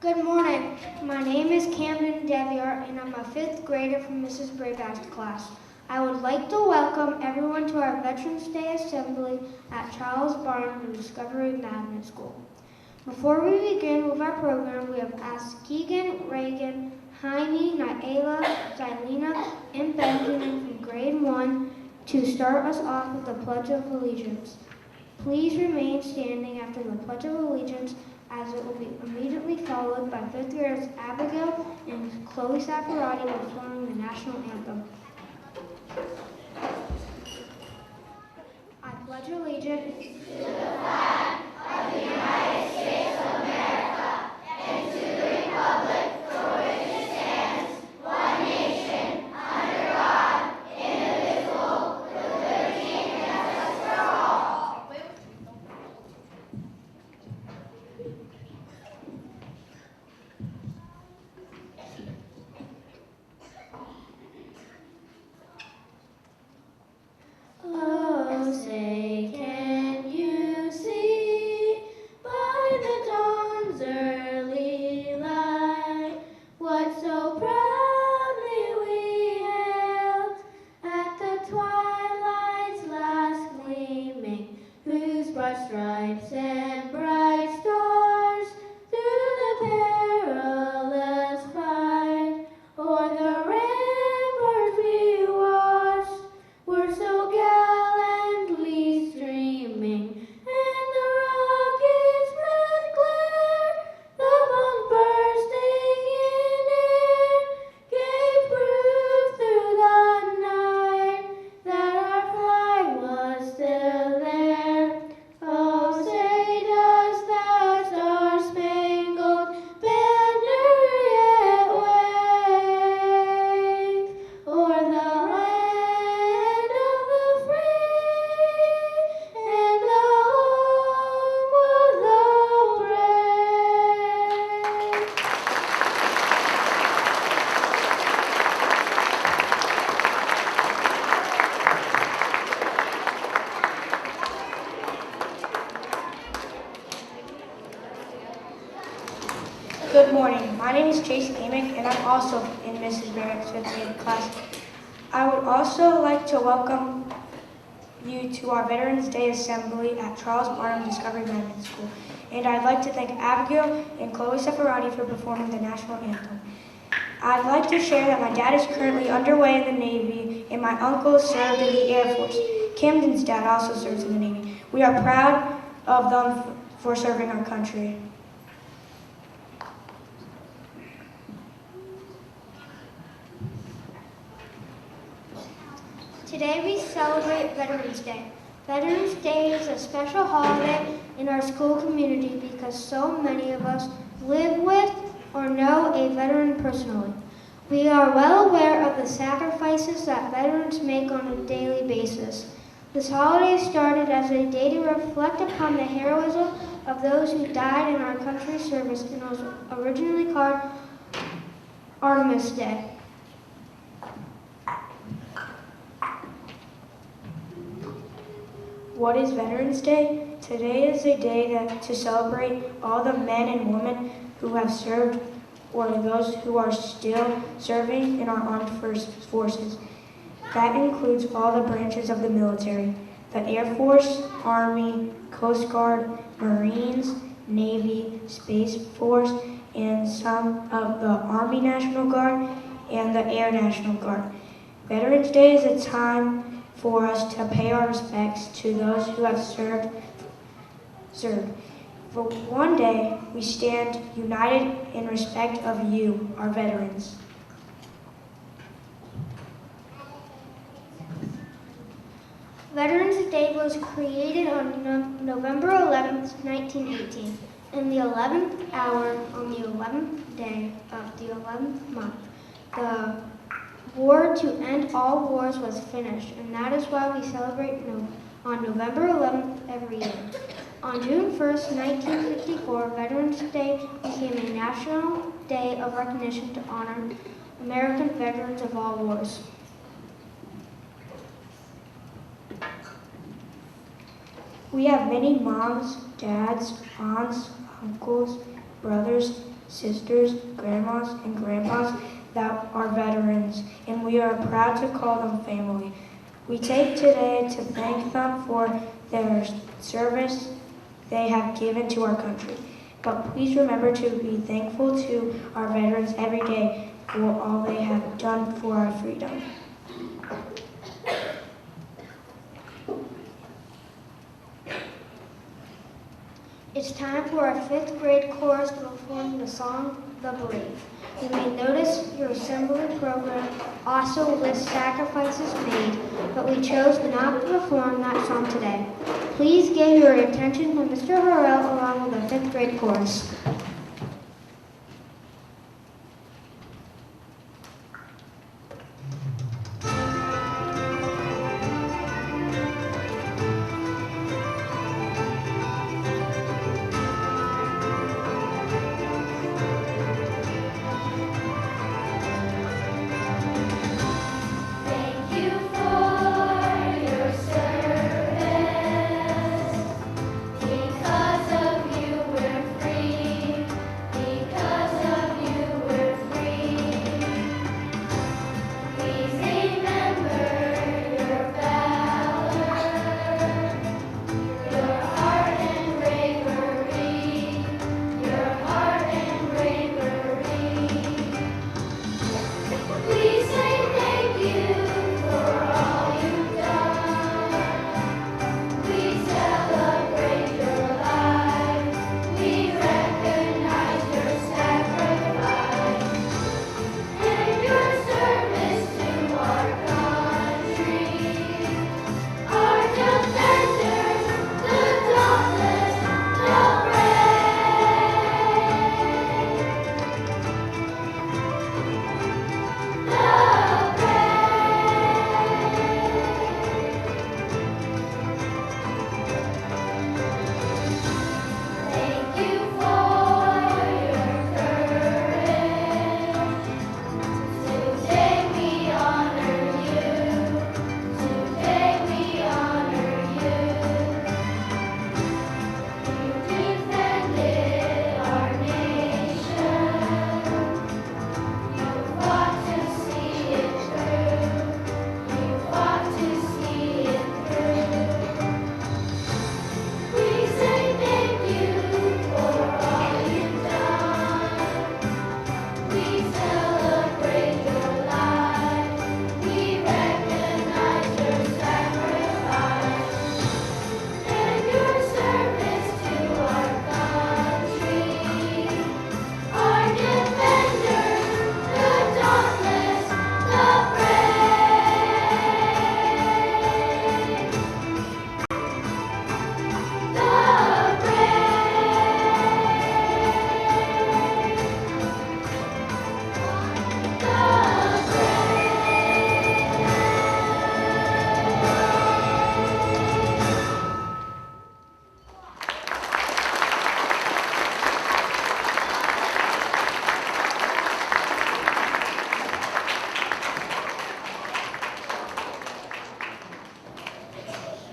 Good morning. My name is Camden Deviart, and I'm a fifth grader from Mrs. Brayback's class. I would like to welcome everyone to our Veterans Day Assembly at Charles Barnum Discovery Magnet School. Before we begin with our program, we have asked Keegan, Reagan, Jaime, Naela, Zylena, and Benjamin from grade 1 to start us off with the Pledge of Allegiance. Please remain standing after the Pledge of Allegiance, as it will be immediately followed by fifth graders Abigail and Chloe Saparati performing the national anthem. I pledge allegiance to the flag of the United States of America and to the republic for which it stands, one nation, under God, indivisible, with liberty and justice for all. Oh, say, can you see by the dawn's early light what so proudly we hailed at the twilight's last gleaming, whose broad stripes and bright stars through the perilous fight o'er the ramparts we watched were so gallantly streaming, and the rocket's red glare, the bombs bursting in air, gave proof through the night that our flag was still there. Oh, say does that star-spangled banner yet wave o'er the land of the free and the home of the brave? Good morning. My name is Chase Amick, and I'm also in Mrs. Barrett's 5th grade class. I would also like to welcome you to our Veterans Day Assembly at Charles Barnum Discovery Magnet School. And I'd like to thank Abigail and Chloe Separati for performing the national anthem. I'd like to share that my dad is currently underway in the Navy, and my uncle served in the Air Force. Camden's dad also serves in the Navy. We are proud of them for serving our country. Today we celebrate Veterans Day. Veterans Day is a special holiday in our school community because so many of us live with or know a veteran personally. We are well aware of the sacrifices that veterans make on a daily basis. This holiday started as a day to reflect upon the heroism of those who died in our country's service and was originally called Artemis Day. What is Veterans Day? Today is a day to celebrate all the men and women who have served or those who are still serving in our armed forces. That includes all the branches of the military: the Air Force, Army, Coast Guard, Marines, Navy, Space Force, and some of the Army National Guard and the Air National Guard. Veterans Day is a time for us to pay our respects to those who have served. For one day, we stand united in respect of you, our veterans. Veterans Day was created on November 11th, 1918, in the 11th hour on the 11th day of the 11th month. The war to end all wars was finished, and that is why we celebrate on November 11th every year. On June 1st, 1954, Veterans Day became a national day of recognition to honor American veterans of all wars. We have many moms, dads, aunts, uncles, brothers, sisters, grandmas, and grandpas that are veterans, and we are proud to call them family. We take today to thank them for their service they have given to our country. But please remember to be thankful to our veterans every day for all they have done for our freedom. It's time for our 5th grade chorus to perform the song, The Brave. You may notice your assembly program also lists sacrifices made, but we chose not to perform that song today. Please give your attention to Mr. Harrell along with the 5th grade chorus.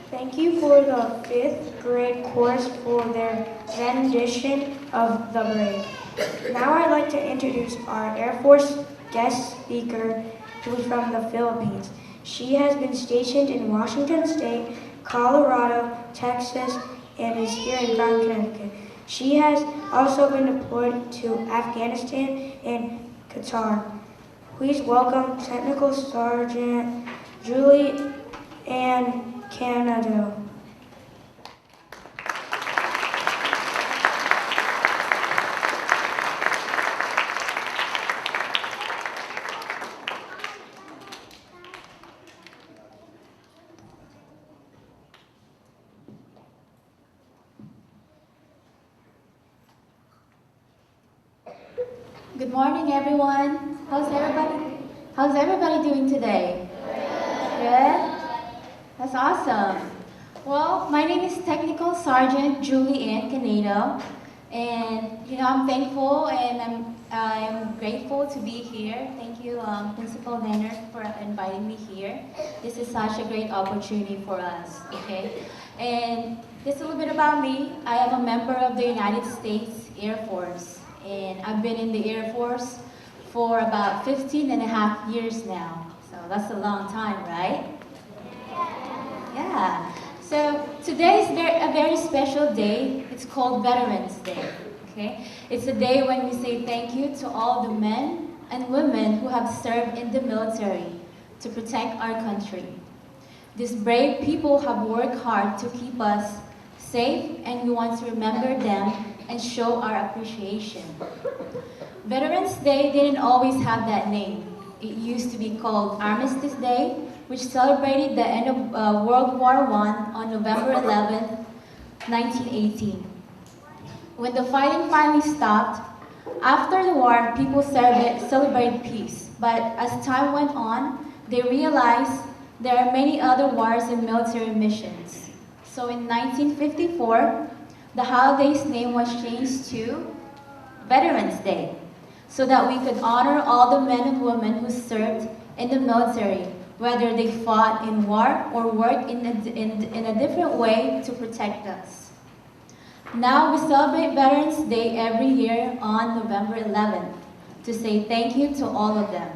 Thank you for the 5th grade chorus for their rendition of The Brave. Now I'd like to introduce our Air Force guest speaker who is from the Philippines. She has been stationed in Washington State, Colorado, Texas, and is here in Groton, Connecticut. She has also been deployed to Afghanistan and Qatar. Please welcome Technical Sergeant Julie Ann Canada. Good morning, everyone. How's everybody doing today? Good? That's awesome. Well, my name is Technical Sergeant Julie Ann Canedo, and I'm thankful and I'm grateful to be here. Thank you, Principal Leonard, for inviting me here. This is such a great opportunity for us. Okay, and just a little bit about me. I am a member of the United States Air Force. and I've been in the Air Force for about 15 and a half years now. So that's a long time, right? Yeah. So today is a very special day. It's called Veterans Day. Okay? It's a day when we say thank you to all the men and women who have served in the military to protect our country. These brave people have worked hard to keep us safe, and we want to remember them and show our appreciation. Veterans Day didn't always have that name. It used to be called Armistice Day, which celebrated the end of World War I on November 11th, 1918. When the fighting finally stopped, after the war, people celebrated peace. But as time went on, they realized there are many other wars and military missions. So in 1954, the holiday's name was changed to Veterans Day, so that we could honor all the men and women who served in the military, whether they fought in war or worked in a different way to protect us. Now we celebrate Veterans Day every year on November 11th to say thank you to all of them.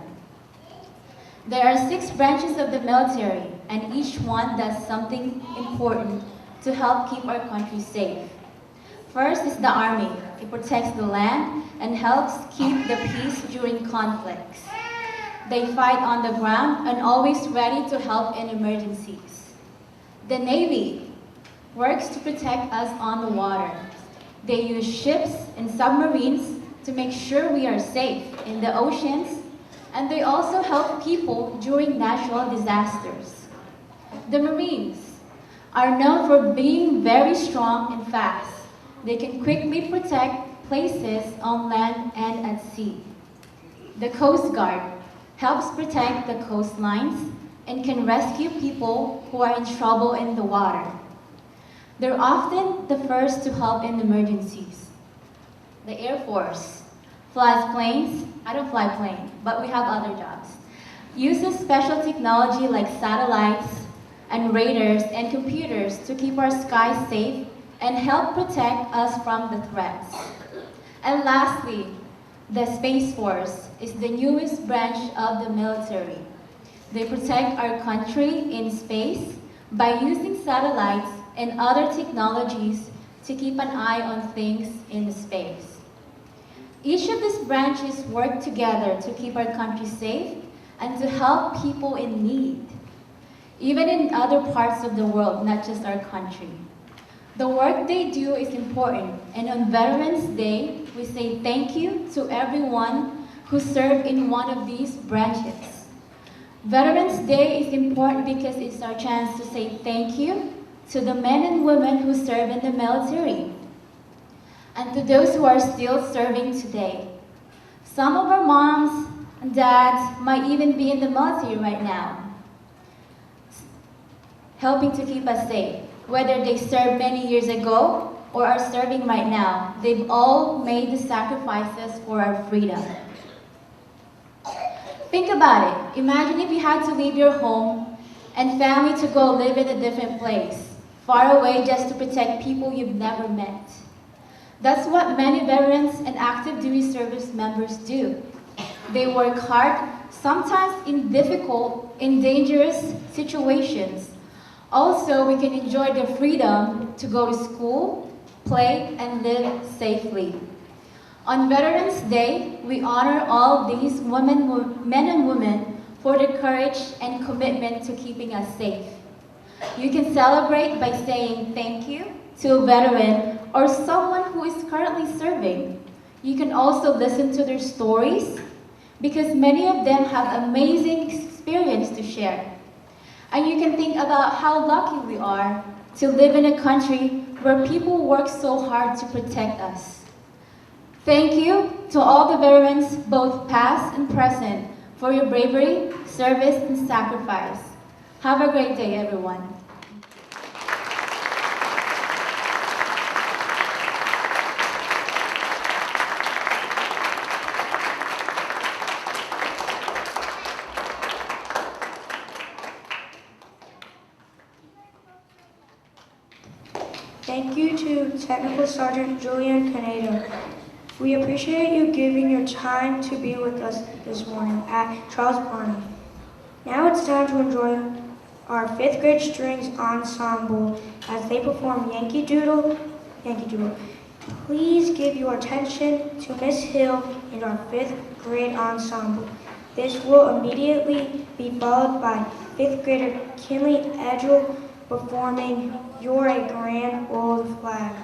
There are 6 branches of the military, and each one does something important to help keep our country safe. First is the Army. It protects the land and helps keep the peace during conflicts. They fight on the ground and always ready to help in emergencies. The Navy works to protect us on the water. They use ships and submarines to make sure we are safe in the oceans, and they also help people during natural disasters. The Marines are known for being very strong and fast. They can quickly protect places on land and at sea. The Coast Guard helps protect the coastlines and can rescue people who are in trouble in the water. They're often the first to help in emergencies. The Air Force flies planes. I don't fly planes, but we have other jobs. Uses special technology like satellites and radars and computers to keep our skies safe and help protect us from the threats. And lastly, the Space Force is the newest branch of the military. They protect our country in space by using satellites and other technologies to keep an eye on things in space. Each of these branches work together to keep our country safe and to help people in need, even in other parts of the world, not just our country. The work they do is important, and on Veterans Day, we say thank you to everyone who served in one of these branches. Veterans Day is important because it's our chance to say thank you to the men and women who serve in the military, and to those who are still serving today. Some of our moms and dads might even be in the military right now, helping to keep us safe. Whether they served many years ago or are serving right now, they've all made the sacrifices for our freedom. Think about it. Imagine if you had to leave your home and family to go live in a different place, far away just to protect people you've never met. That's what many veterans and active duty service members do. They work hard, sometimes in difficult and dangerous situations. Also, we can enjoy the freedom to go to school, play, and live safely. On Veterans Day, we honor all these men and women for their courage and commitment to keeping us safe. You can celebrate by saying thank you to a veteran or someone who is currently serving. You can also listen to their stories because many of them have amazing experience to share. And you can think about how lucky we are to live in a country where people work so hard to protect us. Thank you to all the veterans, both past and present, for your bravery, service, and sacrifice. Have a great day, everyone. Thank you to Technical Sergeant Julian Canedo We appreciate you giving your time to be with us this morning at Charles Barnum. Now it's time to enjoy our 5th grade strings ensemble as they perform Yankee Doodle. Yankee Doodle. Please give your attention to Miss Hill and our 5th grade ensemble. This will immediately be followed by 5th grader Kinley Edgell performing You're a Grand Old Flag.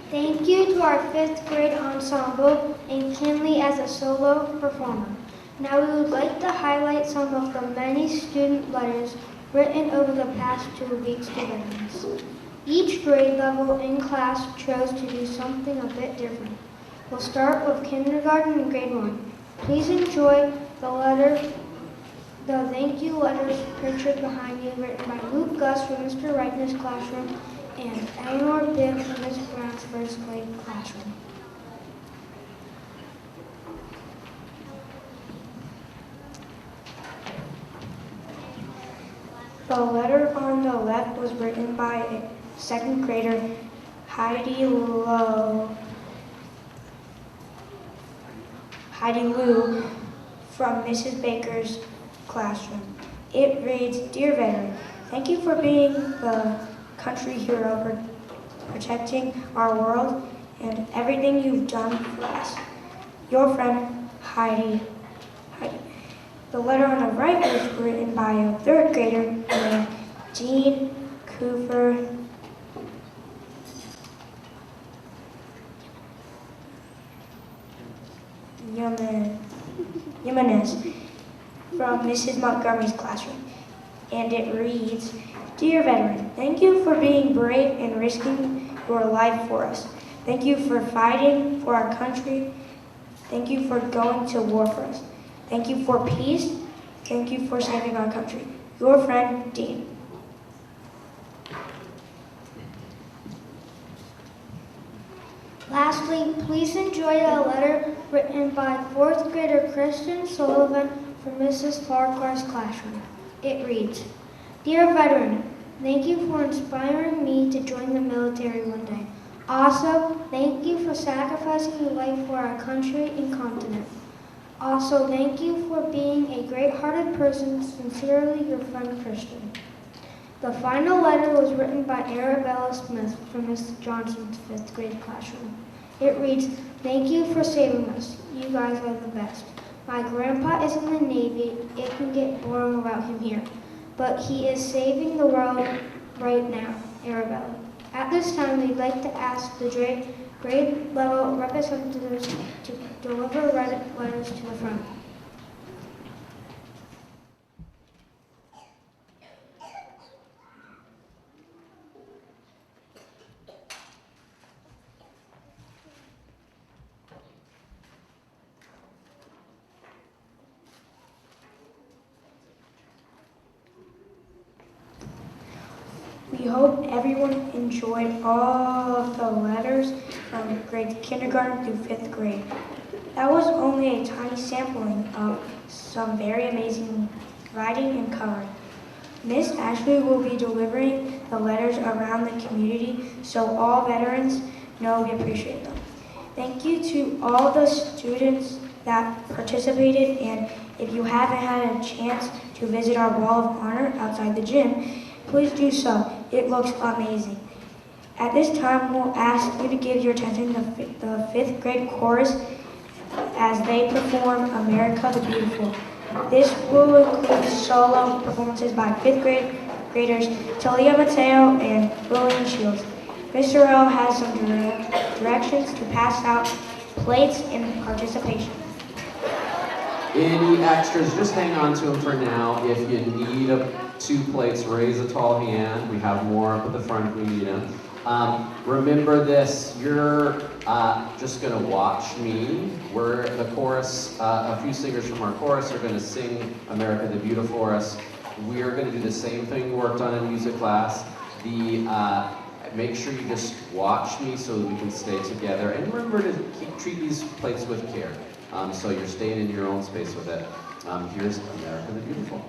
Thank you to our 5th grade ensemble and Kinley as a solo performer. Now we would like to highlight some of the many student letters written over the past 2 weeks to veterans. Each grade level in class chose to do something a bit different. We'll start with kindergarten and grade 1. Please enjoy the thank you letters pictured behind you, written by Luke Gus from Mr. Reitner's classroom and Eleanor Bibb from Ms. Brown's 1st grade classroom. The letter on the left was written by a 2nd grader, Heidi Lou, from Mrs. Baker's classroom. It reads, Dear Veteran, thank you for being the country hero for protecting our world and everything you've done for us. Your friend, Heidi. The letter on the right was written by a 3rd grader named Dean Cooper Jimenez from Mrs. Montgomery's classroom. And it reads, Dear Veteran, thank you for being brave and risking your life for us. Thank you for fighting for our country. Thank you for going to war for us. Thank you for peace. Thank you for saving our country. Your friend, Dean. Lastly, please enjoy a letter written by 4th grader Kristen Sullivan from Mrs. Farquhar's classroom. It reads, Dear Veteran, thank you for inspiring me to join the military one day. Also, thank you for sacrificing your life for our country and continent. Also, thank you for being a great-hearted person. Sincerely, your friend Christian. The final letter was written by Arabella Smith from Mr. Johnson's 5th grade classroom. It reads, "Thank you for saving us. You guys are the best. My grandpa is in the Navy. It can get boring without him here. But he is saving the world right now, Arabella." At this time, we'd like to ask the grade level representatives to deliver letters to the front. We hope everyone enjoyed all of the letters from grades kindergarten through 5th grade. That was only a tiny sampling of some very amazing writing and coloring. Miss Ashley will be delivering the letters around the community so all veterans know we appreciate them. Thank you to all the students that participated, and if you haven't had a chance to visit our Wall of Honor outside the gym, please do so. It looks amazing. At this time, we'll ask you to give your attention to the 5th grade chorus as they perform America the Beautiful. This will include solo performances by 5th graders Talia Mateo and Lillian Shields. Mr. Earl has some directions to pass out plates in participation. Any extras, just hang on to them for now. If you need 2 plates, raise a tall hand. We have more up at the front if we need them. Remember this, you're just gonna watch me. We're the chorus, a few singers from our chorus are gonna sing America the Beautiful for us. We're gonna do the same thing we worked on in music class. Make sure you just watch me so that we can stay together. And remember to treat these plates with care. So you're staying in your own space with it. Here's America the Beautiful.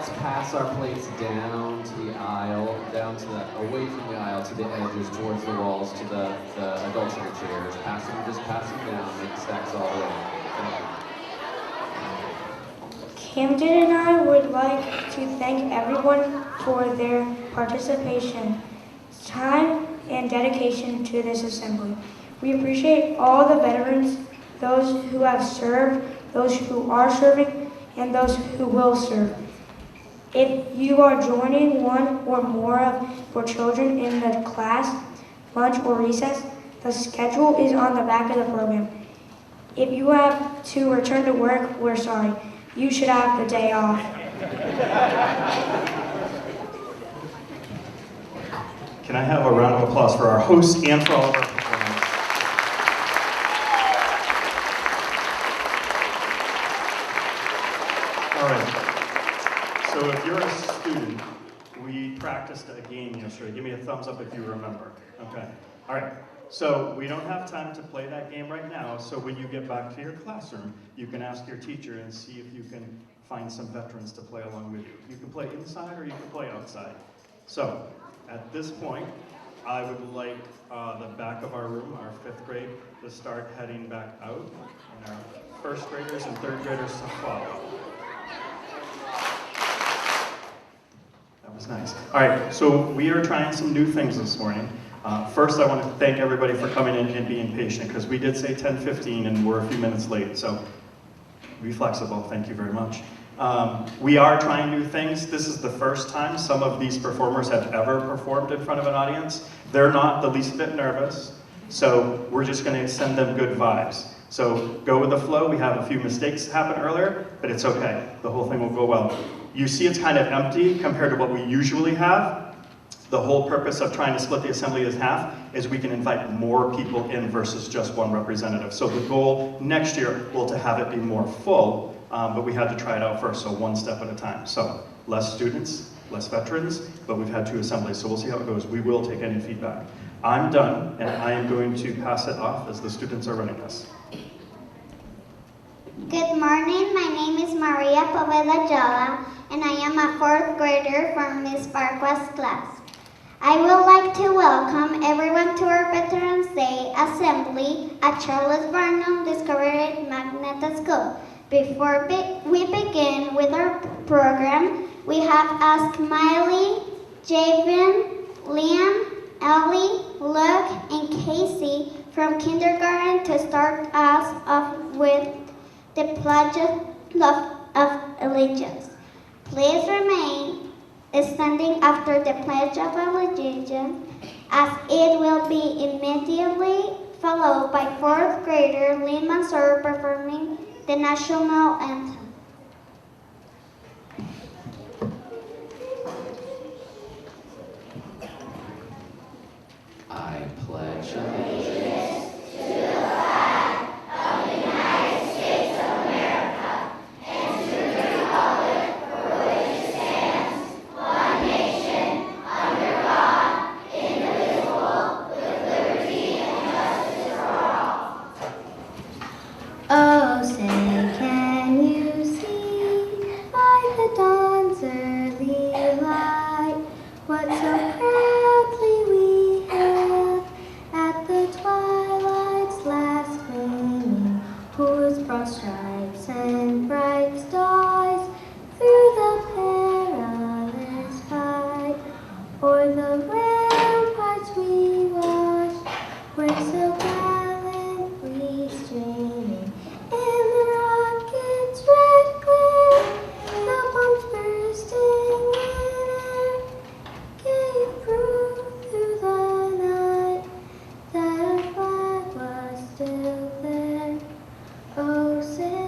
let's pass our plates down to the aisle, away from the aisle to the edges, towards the walls, to the adults in the chairs. Just pass them down, make the stacks all the way. Thank you. Camden and I would like to thank everyone for their participation, time, and dedication to this assembly. We appreciate all the veterans, those who have served, those who are serving, and those who will serve. If you are joining one or more of your children in the class, lunch, or recess, the schedule is on the back of the program. If you have to return to work, we're sorry. You should have the day off. Can I have a round of applause for our hosts and for all of our performers? All right. So if you're a student, we practiced a game yesterday. Give me a thumbs up if you remember. Okay. All right. So we don't have time to play that game right now, so when you get back to your classroom, you can ask your teacher and see if you can find some veterans to play along with you. You can play inside or you can play outside. So at this point, I would like the back of our room, our 5th grade, to start heading back out, and our 1st graders and 3rd graders to follow. That was nice. All right, so we are trying some new things this morning. First, I want to thank everybody for coming in and being patient, because we did say 10:15 and we're a few minutes late, so be flexible. Thank you very much. We are trying new things. This is the first time some of these performers have ever performed in front of an audience. They're not the least bit nervous, so we're just going to send them good vibes. So go with the flow. We have a few mistakes happen earlier, but it's okay. The whole thing will go well. You see it's kind of empty compared to what we usually have. The whole purpose of trying to split the assembly in half is we can invite more people in versus just one representative. So the goal next year will to have it be more full, but we had to try it out first, so one step at a time. So less students, less veterans, but we've had 2 assemblies, so we'll see how it goes. We will take any feedback. I'm done, and I am going to pass it off as the students are running this. Good morning, my name is Maria Poveda Jala, and I am a 4th grader from Miss Barqua's class. I would like to welcome everyone to our Veterans Day Assembly at Charles Barnum Discovery Magnet School. Before we begin with our program, we have asked Miley, Javen, Liam, Ellie, Luke, and Casey from kindergarten to start us off with the Pledge of Allegiance. Please remain standing after the Pledge of Allegiance, as it will be immediately followed by 4th grader Lynn Mansour performing the national anthem. I pledge allegiance. Oh, say, can you see by the dawn's early light what so proudly we hailed at the twilight's last gleaming, whose broad stripes and bright stars through the perilous fight o'er the ramparts we watched were so gallantly streaming. In the rocket's red glare, the bombs bursting in air gave proof through the night that our flag was still there. Oh, say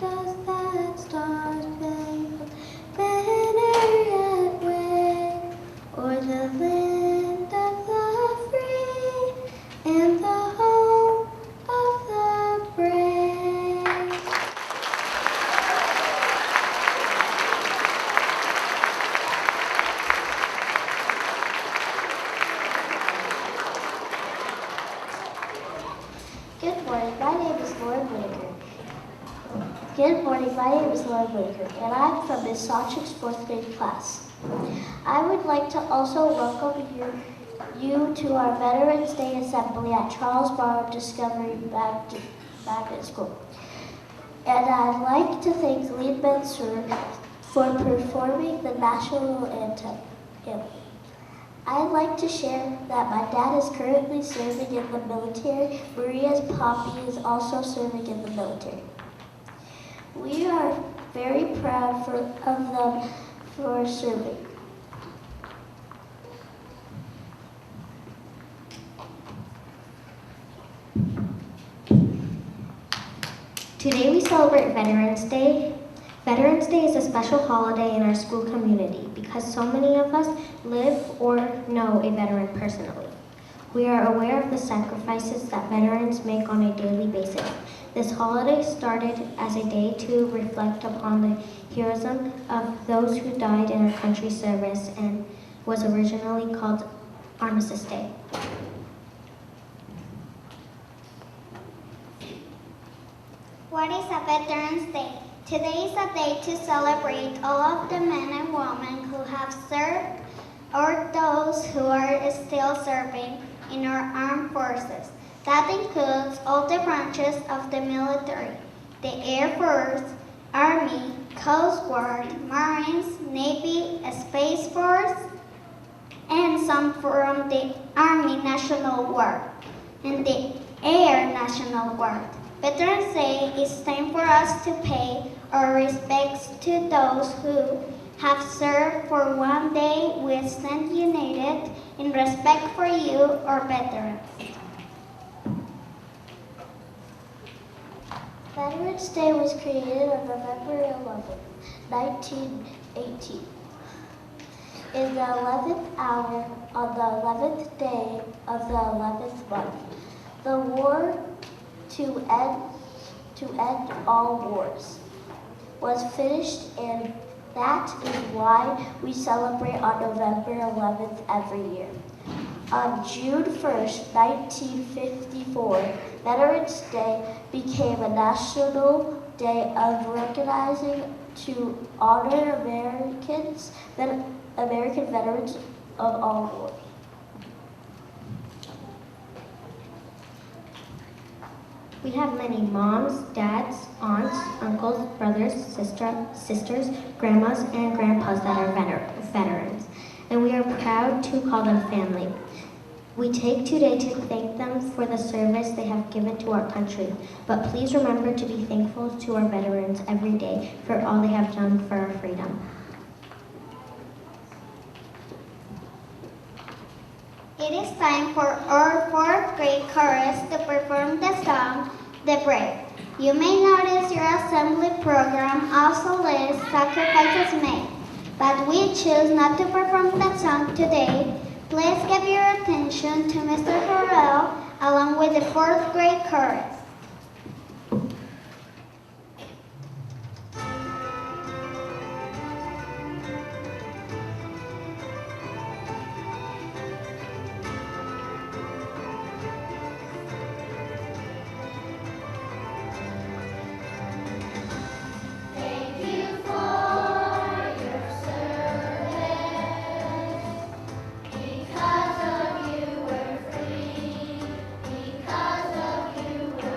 does that star-spangled banner yet wave o'er the land of the free and the home of the brave? Good morning. My name is Lauren Whitaker. Good morning, my name is Lauren Baker, and I'm from Ms. Sawchuk's 4th grade class. I would like to also welcome you to our Veterans Day Assembly at Charles Barnum Discovery Magnet School. And I'd like to thank Lead Mansur for performing the national anthem. I'd like to share that my dad is currently serving in the military. Maria's Poppy is also serving in the military. We are very proud of them for serving. Today we celebrate Veterans Day. Veterans Day is a special holiday in our school community because so many of us live or know a veteran personally. We are aware of the sacrifices that veterans make on a daily basis. This holiday started as a day to reflect upon the heroism of those who died in our country's service and was originally called Armistice Day. What is a Veterans Day? Today is a day to celebrate all of the men and women who have served or those who are still serving in our armed forces. That includes all the branches of the military, the Air Force, Army, Coast Guard, Marines, Navy, Space Force, and some from the Army National Guard and the Air National Guard. Veterans Day is time for us to pay our respects to those who have served for one day. We stand united in respect for you, our veterans. Veterans Day was created on November 11, 1918. In the 11th hour, on the 11th day of the 11th month, the war to end all wars was finished, and that is why we celebrate on November 11th every year. On June 1st, 1954, Veterans Day became a national day of recognizing to honor American veterans of all wars. We have many moms, dads, aunts, uncles, brothers, sisters, grandmas, and grandpas that are veterans, and we are proud to call them family. We take today to thank them for the service they have given to our country, but please remember to be thankful to our veterans every day for all they have done for our freedom. It is time for our 4th grade chorus to perform the song, The Brave. You may notice your assembly program also lists sacrifices made, but we choose not to perform that song today. Please give your attention to Mr. Harrell along with the 4th grade chorus. Because of you we're free. Because of you we're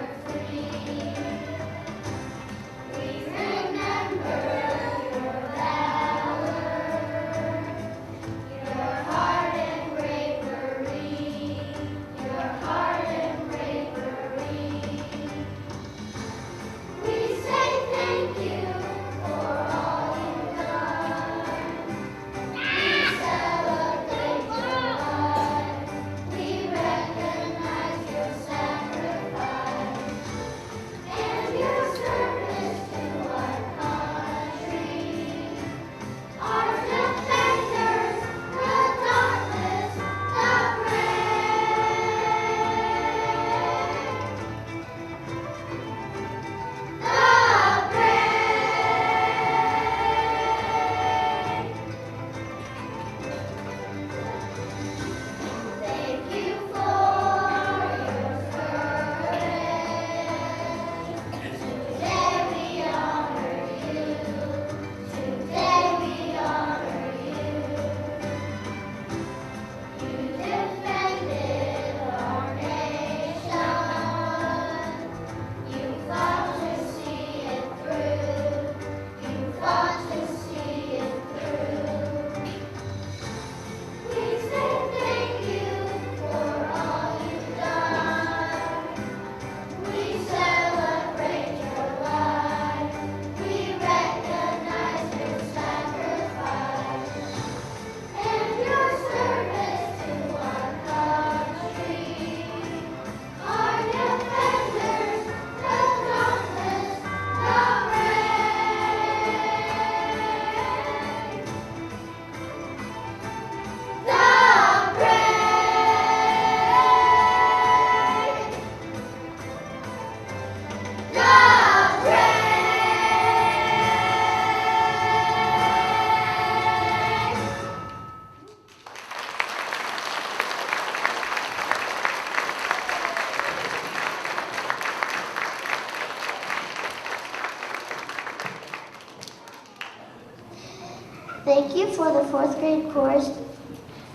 Thank you for the fourth grade chorus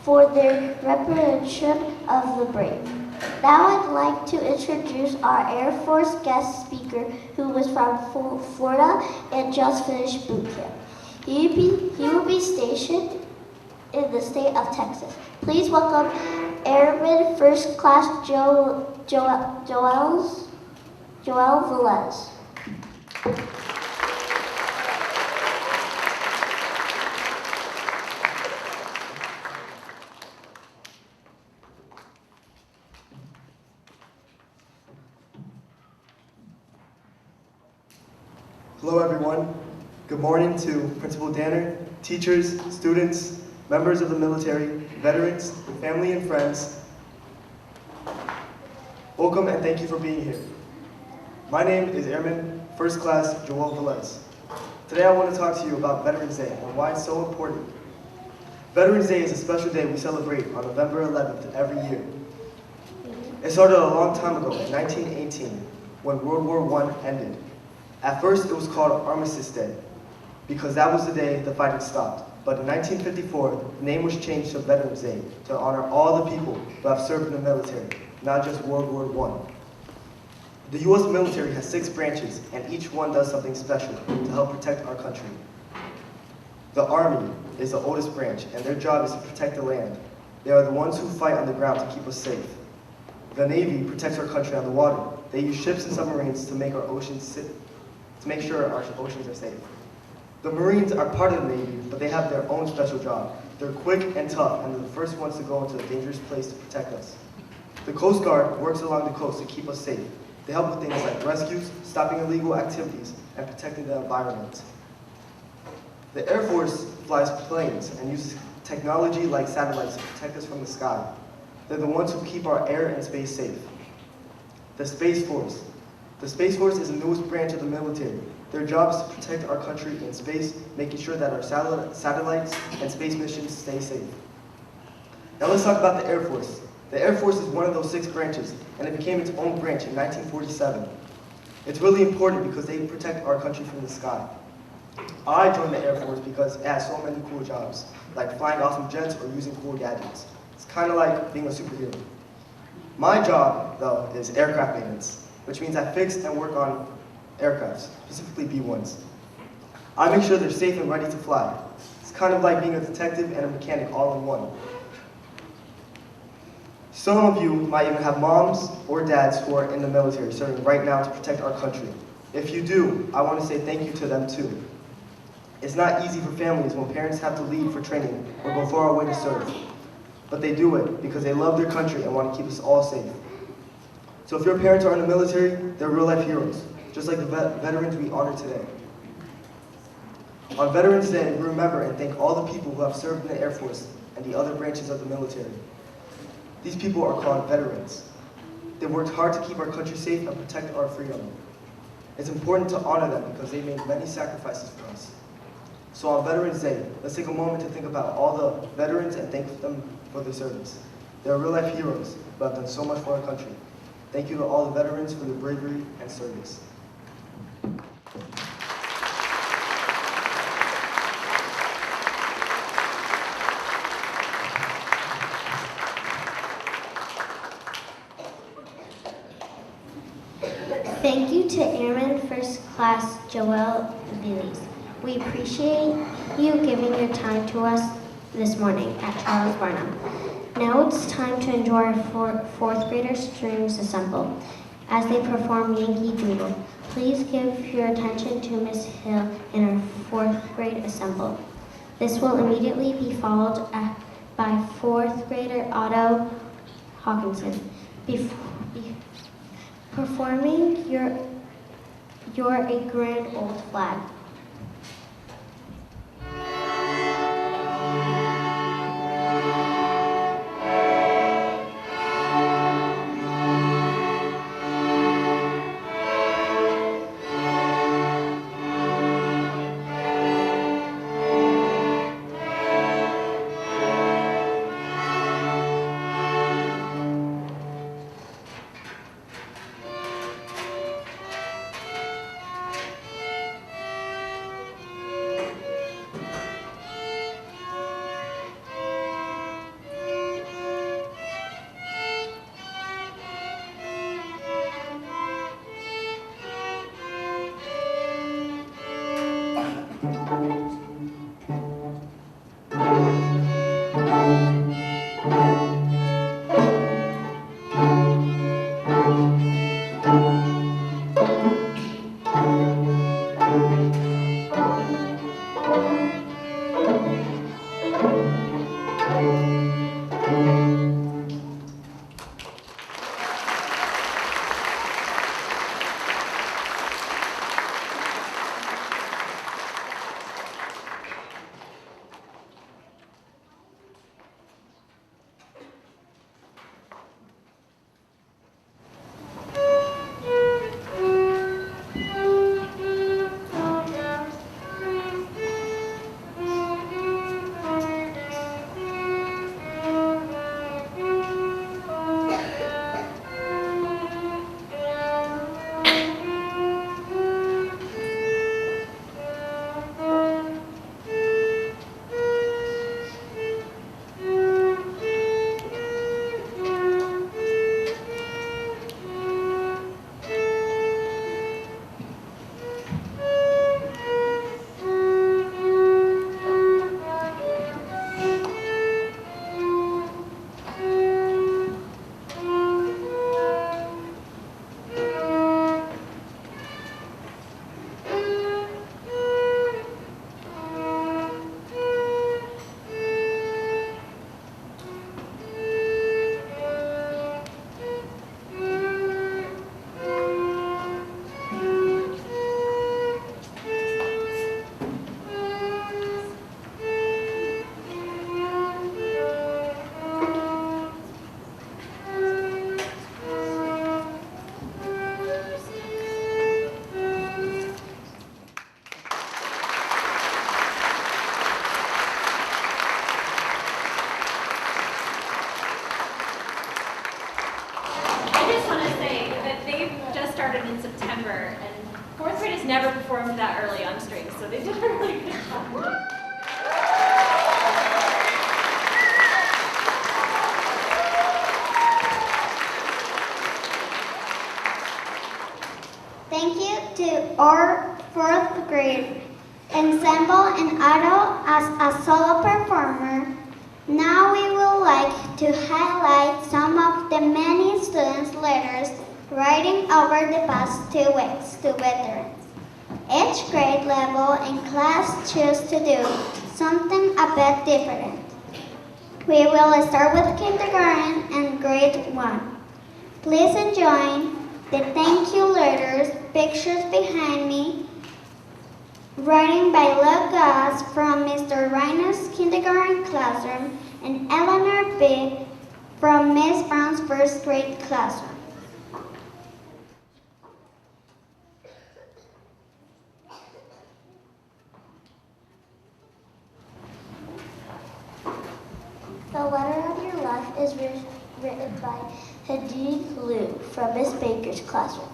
for their representation of the brave. Now I'd like to introduce our Air Force guest speaker who was from Florida and just finished boot camp. He will be stationed in the state of Texas. Please welcome Airman First Class Joel Velez. Hello everyone. Good morning to Principal Danner, teachers, students, members of the military, veterans, family and friends. Welcome and thank you for being here. My name is Airman First Class Joel Velez. Today I want to talk to you about Veterans Day and why it's so important. Veterans Day is a special day we celebrate on November 11th every year. It started a long time ago in 1918 when World War I ended. At first, it was called Armistice Day, because that was the day the fighting stopped. But in 1954, the name was changed to Veterans Day to honor all the people who have served in the military, not just World War I. The U.S. military has 6 branches, and each one does something special to help protect our country. The Army is the oldest branch, and their job is to protect the land. They are the ones who fight on the ground to keep us safe. The Navy protects our country on the water. They use ships and submarines to make sure our oceans are safe. The Marines are part of the Navy, but they have their own special job. They're quick and tough, and they're the first ones to go into a dangerous place to protect us. The Coast Guard works along the coast to keep us safe. They help with things like rescues, stopping illegal activities, and protecting the environment. The Air Force flies planes and uses technology like satellites to protect us from the sky. They're the ones who keep our air and space safe. The Space Force. The Space Force is the newest branch of the military. Their job is to protect our country in space, making sure that our satellites and space missions stay safe. Now let's talk about the Air Force. The Air Force is one of those 6 branches, and it became its own branch in 1947. It's really important because they protect our country from the sky. I joined the Air Force because it has so many cool jobs, like flying awesome jets or using cool gadgets. It's kind of like being a superhero. My job, though, is aircraft maintenance, which means I fix and work on aircrafts, specifically B-1s. I make sure they're safe and ready to fly. It's kind of like being a detective and a mechanic all in one. Some of you might even have moms or dads who are in the military serving right now to protect our country. If you do, I want to say thank you to them too. It's not easy for families when parents have to leave for training or go far away to serve. But they do it because they love their country and want to keep us all safe. So if your parents are in the military, they're real-life heroes, just like the veterans we honor today. On Veterans Day, we remember and thank all the people who have served in the Air Force and the other branches of the military. These people are called veterans. They worked hard to keep our country safe and protect our freedom. It's important to honor them because they made many sacrifices for us. So on Veterans Day, let's take a moment to think about all the veterans and thank them for their service. They're real-life heroes who have done so much for our country. Thank you to all the veterans for their bravery and service. Thank you to Airman First Class Joel Velez. We appreciate you giving your time to us this morning at Charles Barnum. Now it's time to enjoy our fourth grader strings assemble as they perform Yankee Doodle. Please give your attention to Miss Hill in our fourth grade assemble. This will immediately be followed by fourth grader Otto Hawkinson. Performing You're a Grand Old Flag. in September, and fourth grade has never performed that early on strings, so they did a really good job. Thank you to our fourth grade ensemble and Otto as a solo performer. Now we would like to highlight some of the many students' letters writing over the past 2 weeks to veterans. Each grade level and class choose to do something a bit different. We will start with kindergarten and grade 1. Please enjoy the thank you letters, pictures behind me, writing by Lucas from Mr. Reiner's kindergarten classroom and Eleanor B. from Miss Brown's first grade classroom. The letter on your left is written by Hadid Liu from Miss Baker's classroom.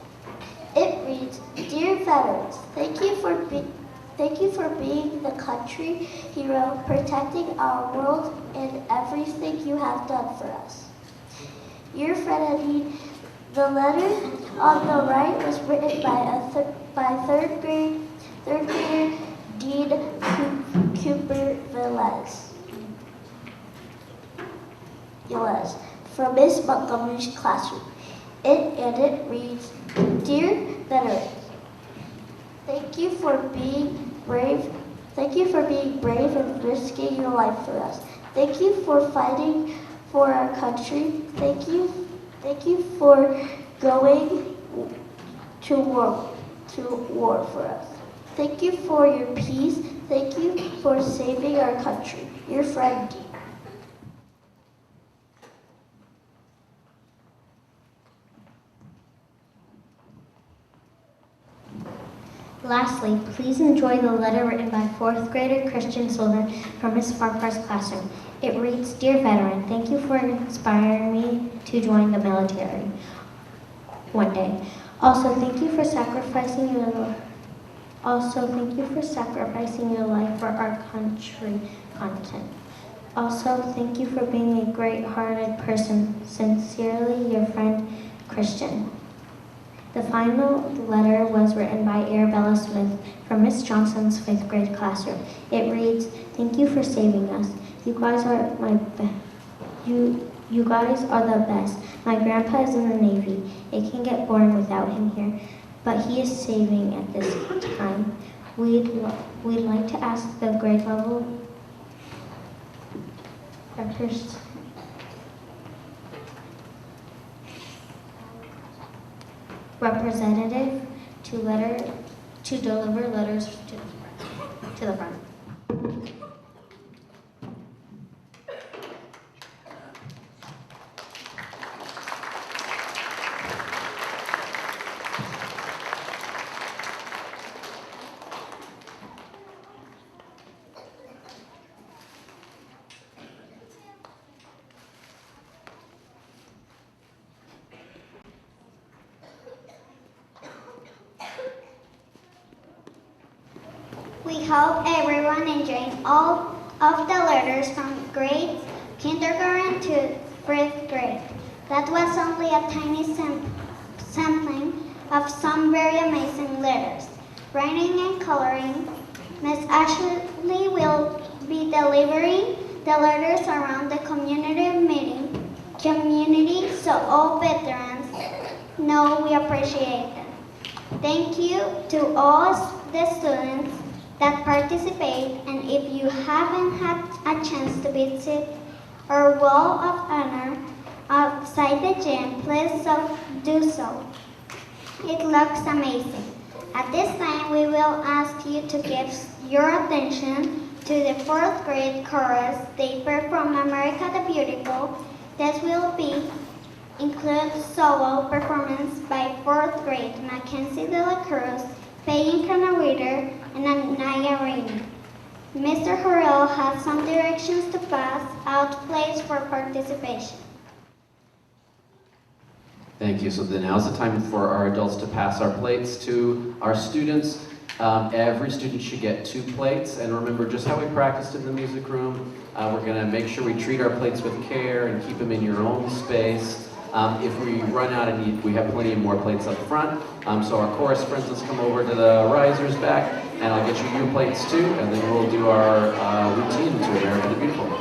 It reads, Dear veterans, thank you for being the country hero, protecting our world and everything you have done for us. Your friend Hadid. The letter on the right was written by third grader Dean Cooper Velez from Miss Montgomery's classroom. It reads, Dear veterans, thank you for being brave. Thank you for being brave and risking your life for us. Thank you for fighting for our country. Thank you for going to war for us. Thank you for your peace. Thank you for saving our country. Your friend, Dee. Lastly, please enjoy the letter written by fourth grader Christian Sullivan from Miss Farquhar's classroom. It reads, Dear veteran, thank you for inspiring me to join the military one day. Also, thank you for sacrificing your life for our country content. Also, thank you for being a great-hearted person. Sincerely, your friend, Christian. The final letter was written by Arabella Smith from Miss Johnson's 5th grade classroom. It reads, Thank you for saving us. You guys are the best. My grandpa is in the Navy. It can get boring without him here, but he is saving at this time. We'd like to ask the grade level representative to deliver letters to the front. We hope everyone enjoyed all of the letters from grades kindergarten to 5th grade. That was only a tiny sampling of some very amazing letters. Writing and coloring, Miss Ashley will be delivering the letters around the community so all veterans know we appreciate them. Thank you to all the students that participate, and if you haven't had a chance to visit our wall of honor outside the gym, please do so. It looks amazing. At this time, we will ask you to give your attention to the 4th grade chorus. They perform America the Beautiful. This will include solo performance by 4th grade Mackenzie de la Cruz, Peyton Cronawiter, and Anaya Rainer. Mr. Horrell has some directions to pass out plays for participation. Thank you. So then now's the time for our adults to pass our plates to our students. Every student should get 2 plates. And remember, just how we practiced in the music room, we're gonna make sure we treat our plates with care and keep them in your own space. If we run out of need, we have plenty of more plates up front. So our chorus friends, let's come over to the risers back, and I'll get you your plates too, and then we'll do our routine to America the Beautiful.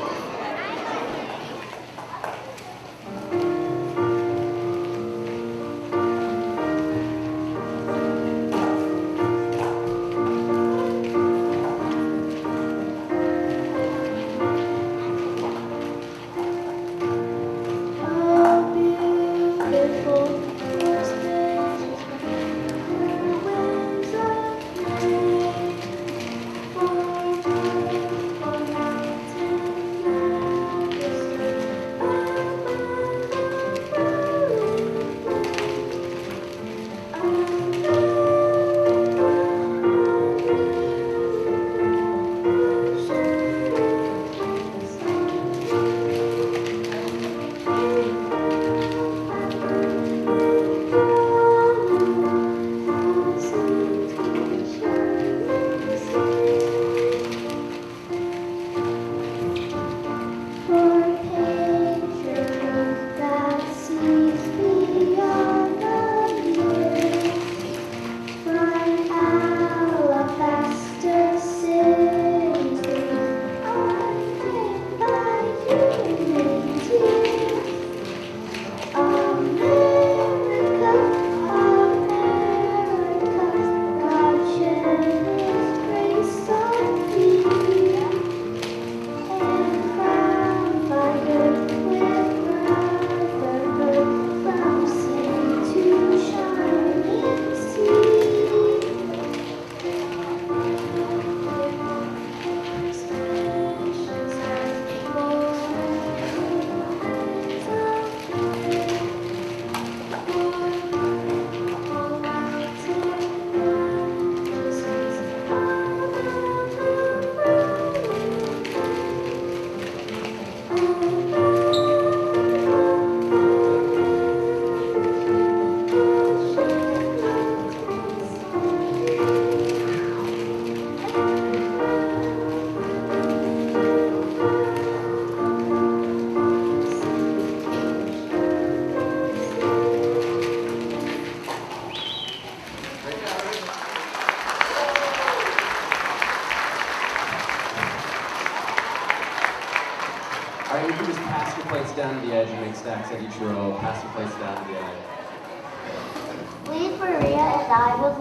All right, you can just pass your plates down to the edge and make stacks at each row. Pass your plates down to the edge. Lead Maria and I would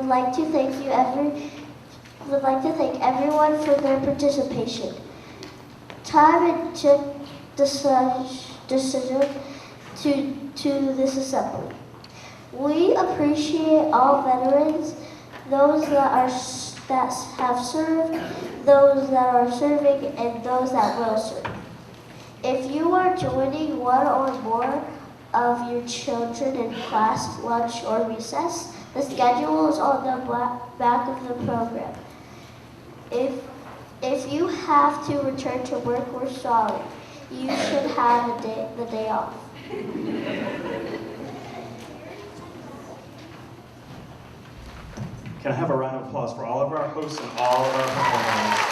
like to thank everyone for their participation. Time and took decision to this assembly. We appreciate all veterans, those that have served, those that are serving, and those that will serve. If you are joining one or more of your children in class, lunch, or recess, the schedule is on the back of the program. If you have to return to work, we're sorry. You should have the day off. Can I have a round of applause for all of our hosts and all of our performers?